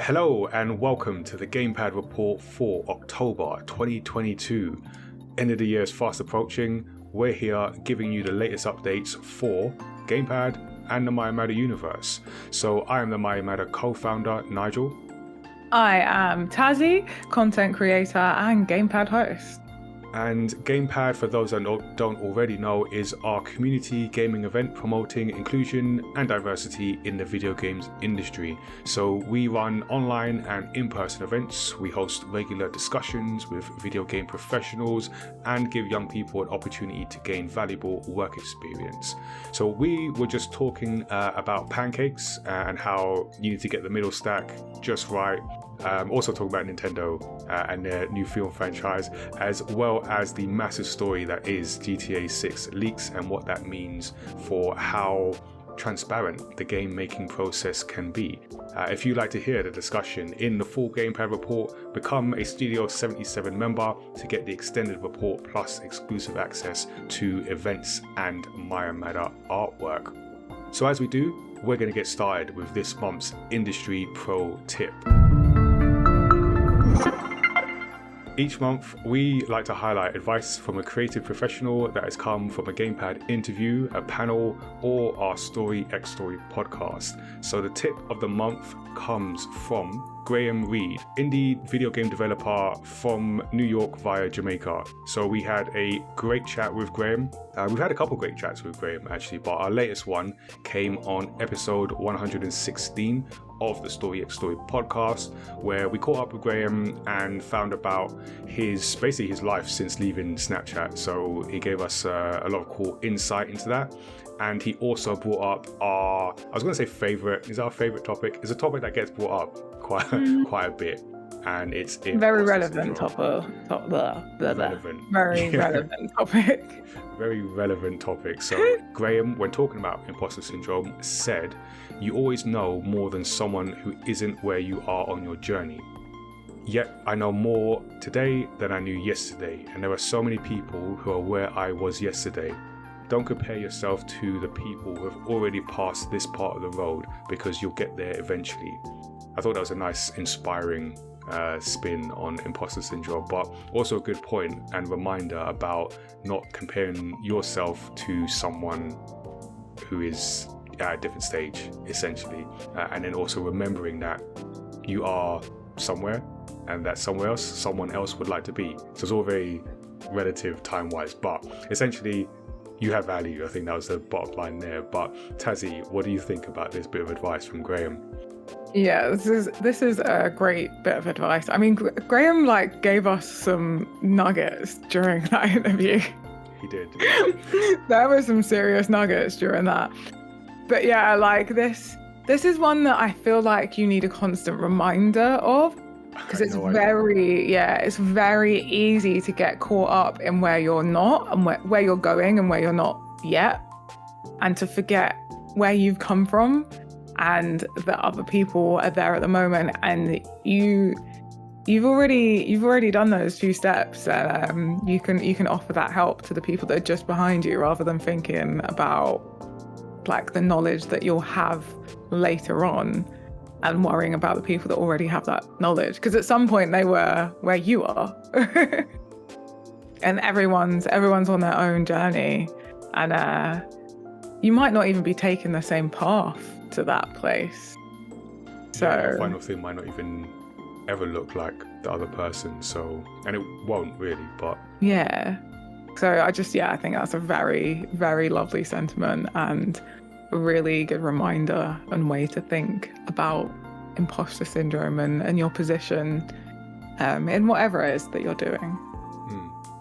Hello and welcome to the GamePad Report for October 2022. End of the year is fast approaching. We're here giving you the latest updates for GamePad and the mayamada universe. So I am the mayamada co-founder, Nigel. I am Tazziii, content creator and GamePad host. And GamePad, for those that don't already know, is our community gaming event promoting inclusion and diversity in the video games industry. So we run online and in-person events. We host regular discussions with video game professionals and give young people an opportunity to gain valuable work experience. So we were just talking about pancakes and how you need to get the middle stack just right. Also talking about Nintendo and their new film franchise, as well as the massive story that is GTA 6 leaks and what that means for how transparent the game making process can be. If you'd like to hear the discussion in the full GamePad report, become a Studio 77 member to get the extended report plus exclusive access to events and mayamada artwork. So as we do, we're going to get started with this month's industry pro tip. Each month, we like to highlight advice from a creative professional that has come from a GamePad interview, a panel, or our Story X Story podcast. So the tip of the month comes from Graham Reid, indie video game developer from New York via Jamaica. So we had a great chat with Graham. We've had a couple great chats with Graham actually, but our latest one came on episode 116 of the Story X Story podcast, where we caught up with Graham and found about his life since leaving Snapchat. So he gave us a lot of cool insight into that. And he also brought up our favorite topic. It's a topic that gets brought up quite a bit. And it's very relevant topic. Very relevant topic. Very relevant topic. So Graham, when talking about imposter syndrome, said, "You always know more than someone who isn't where you are on your journey. Yet I know more today than I knew yesterday, and there are so many people who are where I was yesterday. Don't compare yourself to the people who have already passed this part of the road, because you'll get there eventually." I thought that was a nice, inspiring spin on imposter syndrome, but also a good point and reminder about not comparing yourself to someone who is at a different stage, essentially, and then also remembering that you are somewhere and that someone else would like to be. So it's all very relative time-wise, but essentially you have value. I think that was the bottom line there. But Tazziii, what do you think about this bit of advice from Graham? Yeah, this is a great bit of advice. I mean, Graham gave us some nuggets during that interview. He did. There were some serious nuggets during that. But yeah, this is one that I feel like you need a constant reminder of, because it's very easy to get caught up in where you're not and where you're going and where you're not yet, and to forget where you've come from and that other people are there at the moment, and you've already done those few steps, and you can offer that help to the people that are just behind you, rather than thinking about the knowledge that you'll have later on and worrying about the people that already have that knowledge, because at some point they were where you are. And everyone's on their own journey, and you might not even be taking the same path to that place. So the final thing might not even ever look like the other person, so, and it won't really, but yeah. So I think that's a very, very lovely sentiment and a really good reminder and way to think about imposter syndrome and your position in whatever it is that you're doing.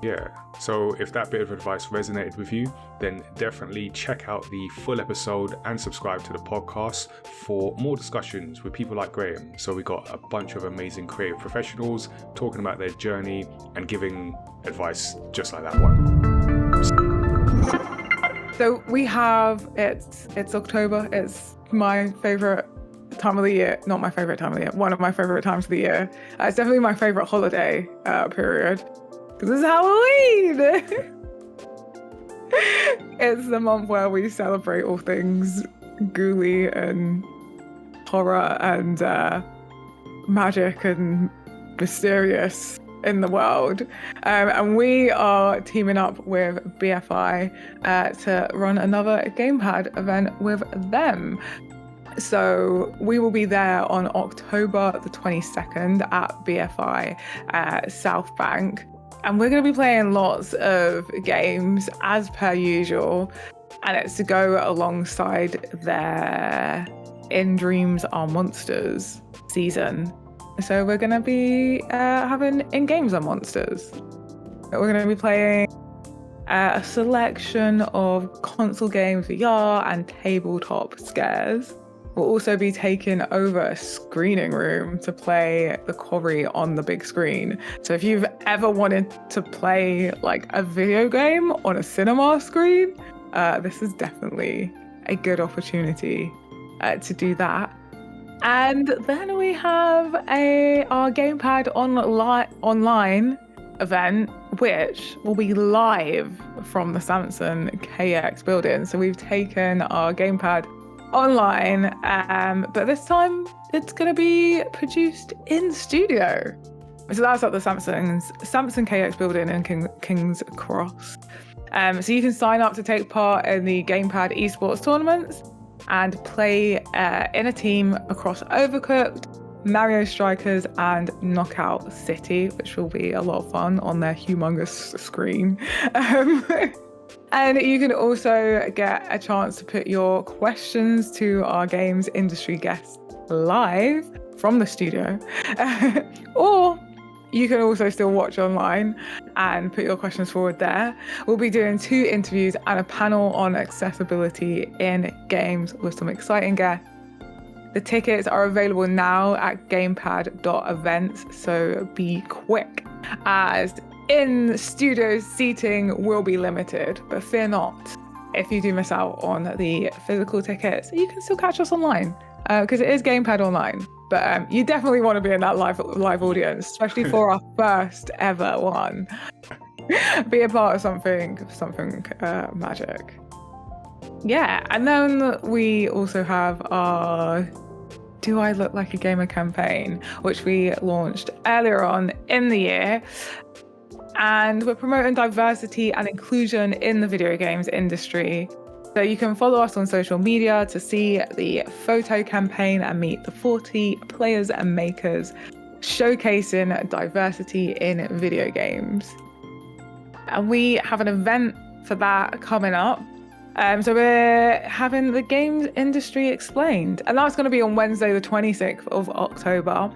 Yeah, so if that bit of advice resonated with you, then definitely check out the full episode and subscribe to the podcast for more discussions with people like Graham. So we got a bunch of amazing creative professionals talking about their journey and giving advice just like that one. So we have, it's October, it's my favorite time of the year, not my favorite time of the year, one of my favorite times of the year. It's definitely my favorite holiday period, because it's Halloween. It's the month where we celebrate all things ghouly and horror and magic and mysterious in the world. And we are teaming up with BFI to run another GamePad event with them. So we will be there on October the 22nd at BFI South Bank. And we're going to be playing lots of games as per usual. And it's to go alongside their In Dreams Are Monsters season. So we're going to be having In Games Are Monsters. We're going to be playing a selection of console games, VR and tabletop scares. We'll also be taking over a screening room to play The Quarry on the big screen. So if you've ever wanted to play like a video game on a cinema screen, this is definitely a good opportunity to do that. And then we have our GamePad Online event, which will be live from the Samsung KX building. So we've taken our GamePad Online, but this time it's going to be produced in studio. So that's at the Samsung KX building in King's Cross. So you can sign up to take part in the GamePad esports tournaments and play in a team across Overcooked, Mario Strikers and Knockout City, which will be a lot of fun on their humongous screen. And you can also get a chance to put your questions to our games industry guests live from the studio. Or you can also still watch online and put your questions forward there. We'll be doing 2 interviews and a panel on accessibility in games with some exciting guests. The tickets are available now at gamepad.events, so be quick, as in-studio seating will be limited, but fear not. If you do miss out on the physical tickets, you can still catch us online, because it is GamePad Online. But you definitely want to be in that live audience, especially for our first ever one. Be a part of something magic. Yeah, and then we also have our Do I Look Like a Gamer campaign, which we launched earlier on in the year. And we're promoting diversity and inclusion in the video games industry. So you can follow us on social media to see the photo campaign and meet the 40 players and makers showcasing diversity in video games. And we have an event for that coming up. So we're having the games industry explained. And that's going to be on Wednesday, the 26th of October.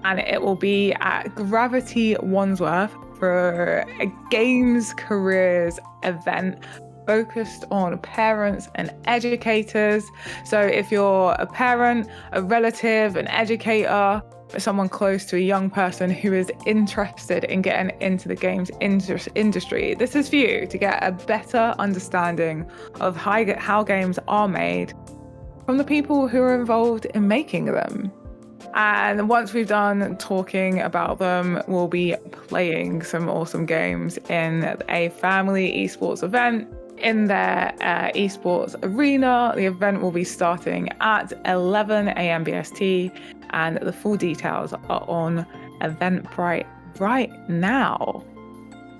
And it will be at Gravity Wandsworth for a games careers event focused on parents and educators. So if you're a parent, a relative, an educator, someone close to a young person who is interested in getting into the games industry, this is for you to get a better understanding of how games are made from the people who are involved in making them. And once we've done talking about them, we'll be playing some awesome games in a family esports event in their esports arena. The event will be starting at 11 a.m. BST, and the full details are on Eventbrite right now.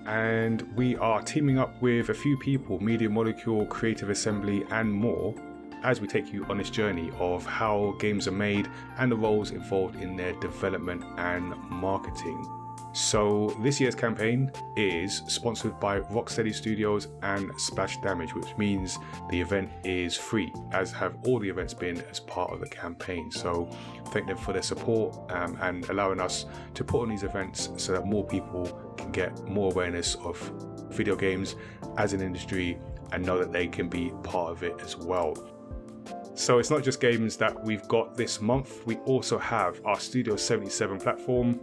And we are teaming up with a few people, Media Molecule, Creative Assembly and more, as we take you on this journey of how games are made and the roles involved in their development and marketing. So this year's campaign is sponsored by Rocksteady Studios and Splash Damage, which means the event is free, as have all the events been as part of the campaign. So thank them for their support and allowing us to put on these events so that more people can get more awareness of video games as an industry and know that they can be part of it as well. So it's not just games that we've got this month, we also have our Studio 77 platform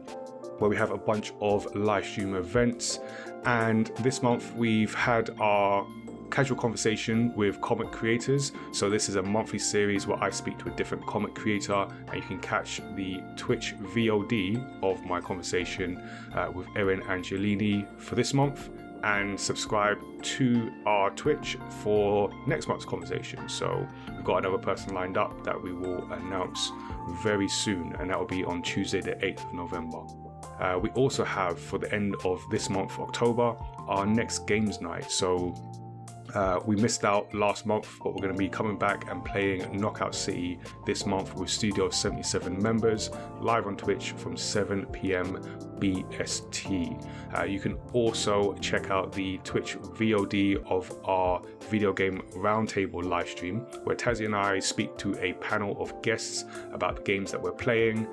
where we have a bunch of live stream events, and this month we've had our casual conversation with comic creators. So this is a monthly series where I speak to a different comic creator, and you can catch the Twitch VOD of my conversation with Erin Angelini for this month. and subscribe to our Twitch for next month's conversation. So we've got another person lined up that we will announce very soon, and that will be on Tuesday the 8th of November. We also have, for the end of this month, October, our next games night. So we missed out last month, but we're going to be coming back and playing Knockout City this month with Studio 77 members, live on Twitch from 7 p.m. BST. You can also check out the Twitch VOD of our video game roundtable live stream, where Tazziii and I speak to a panel of guests about the games that we're playing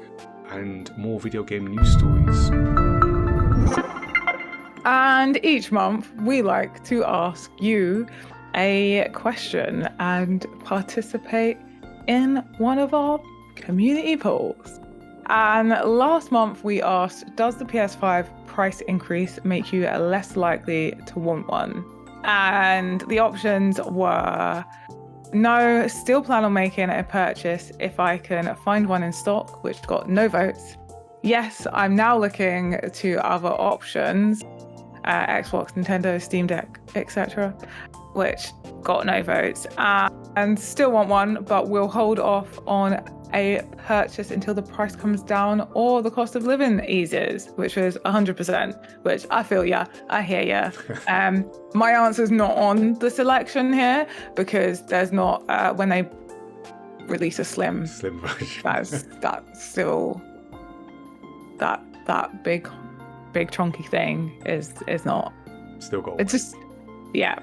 and more video game news stories. And each month, we like to ask you a question and participate in one of our community polls. And last month, we asked, does the PS5 price increase make you less likely to want one? And the options were: no, still plan on making a purchase if I can find one in stock, which got no votes. Yes, I'm now looking to other options, Xbox, Nintendo, Steam Deck, etc., which got no votes. And still want one, but we'll hold off on a purchase until the price comes down or the cost of living eases, which was 100%, which I feel ya, I hear ya. My answer's not on the selection here because there's not, when they release a slim version, that's still, that big chunky thing is not. Still got it's just, yeah,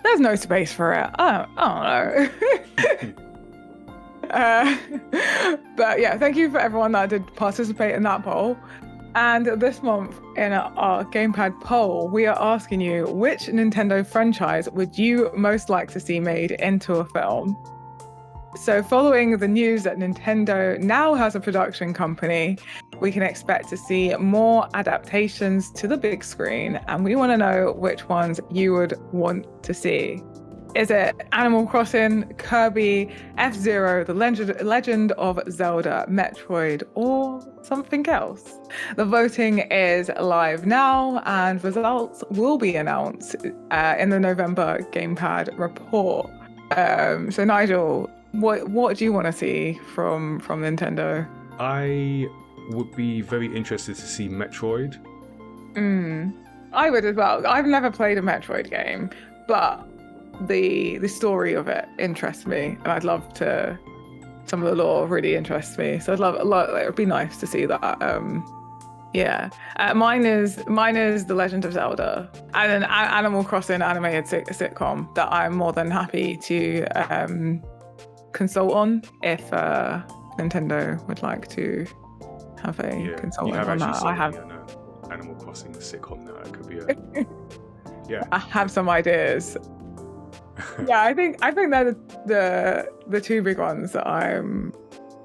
there's no space for it. I don't know. But yeah, thank you for everyone that did participate in that poll. And this month in our GamePad poll, we are asking you, which Nintendo franchise would you most like to see made into a film? So following the news that Nintendo now has a production company, we can expect to see more adaptations to the big screen, and we want to know which ones you would want to see. Is it Animal Crossing, Kirby, F-Zero, The Legend of Zelda, Metroid, or something else? The voting is live now, and results will be announced in the November GamePad Report. So Nigel, what do you want to see from Nintendo? I would be very interested to see Metroid. I would as well. I've never played a Metroid game, but the story of it interests me, and I'd love to. Some of the lore really interests me, so I'd love a lot. It would be nice to see that. Mine is The Legend of Zelda, and an Animal Crossing animated sitcom that I'm more than happy to consult on if Nintendo would like to have a consultant on that. I have Animal Crossing sitcom now. It could be a I have some ideas. Yeah, I think they're the two big ones that I'm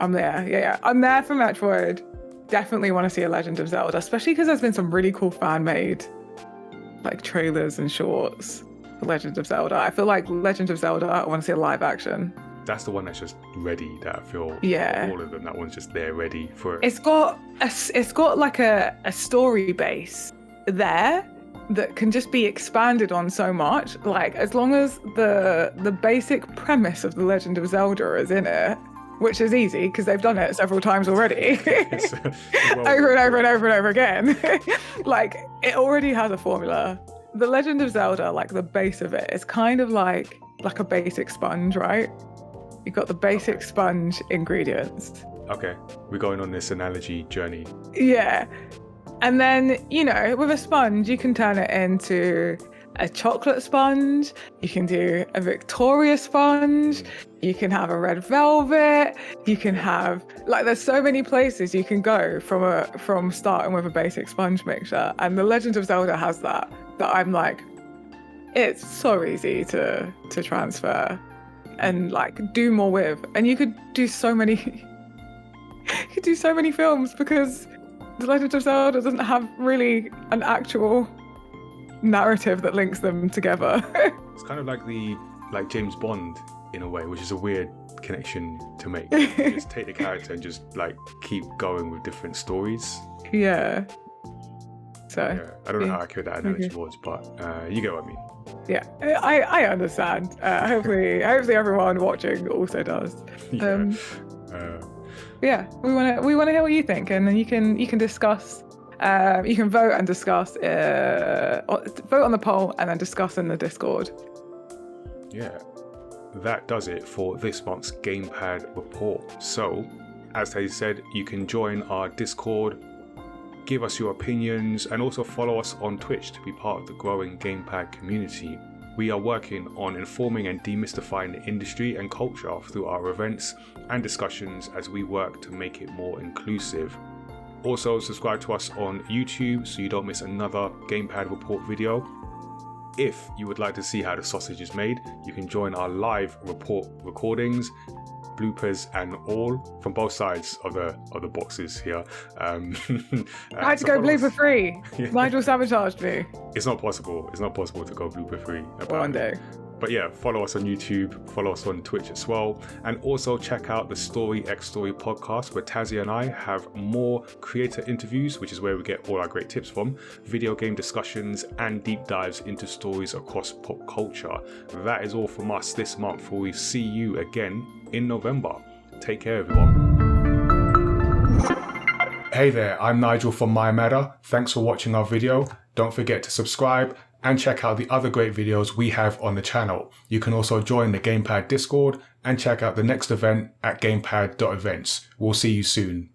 there. Yeah, I'm there for Metroid. Definitely want to see a Legend of Zelda, especially because there's been some really cool fan-made like trailers and shorts for Legend of Zelda. I feel like Legend of Zelda, I want to see a live action. That's the one that's just ready. That I feel all of them. That one's just there, ready for it. It's got like a story base there that can just be expanded on so much. Like, as long as the basic premise of The Legend of Zelda is in it, which is easy because they've done it several times already, over and over and over and over again. Like, it already has a formula. The Legend of Zelda, like the base of it, is kind of like a basic sponge, right? You've got the basic sponge ingredients. Okay, we're going on this analogy journey. Yeah. And then, with a sponge, you can turn it into a chocolate sponge. You can do a Victoria sponge. You can have a red velvet. You can have, there's so many places you can go from starting with a basic sponge mixture. And The Legend of Zelda has that I'm like, it's so easy to transfer and do more with. And you could do so many films because The Legend of Zelda doesn't have really an actual narrative that links them together. It's kind of like James Bond in a way, which is a weird connection to make. You just take the character and just keep going with different stories. Yeah. So I don't know how accurate that analogy was, but you get what I mean. Yeah, I understand. Hopefully everyone watching also does. Yeah, we want to hear what you think, and then you can discuss. You can vote and discuss. Vote on the poll and then discuss in the Discord. Yeah, that does it for this month's GamePad Report. So, as Tazziii said, you can join our Discord, give us your opinions, and also follow us on Twitch to be part of the growing GamePad community. We are working on informing and demystifying the industry and culture through our events and discussions as we work to make it more inclusive. Also, subscribe to us on YouTube so you don't miss another GamePad Report video. If you would like to see how the sausage is made, you can join our live report recordings, bloopers and all from both sides of the boxes here. I had to go blooper free. Nigel sabotaged me. It's not possible to go blooper free. One day. But yeah, follow us on YouTube, follow us on Twitch as well, and also check out the Story X Story podcast, where Tazziii and I have more creator interviews, which is where we get all our great tips from, video game discussions, and deep dives into stories across pop culture. That is all from us this month. We'll see you again in November. Take care, everyone. Hey there, I'm Nigel from mayamada. Thanks for watching our video. Don't forget to subscribe and check out the other great videos we have on the channel. You can also join the GamePad Discord and check out the next event at gamepad.events. We'll see you soon.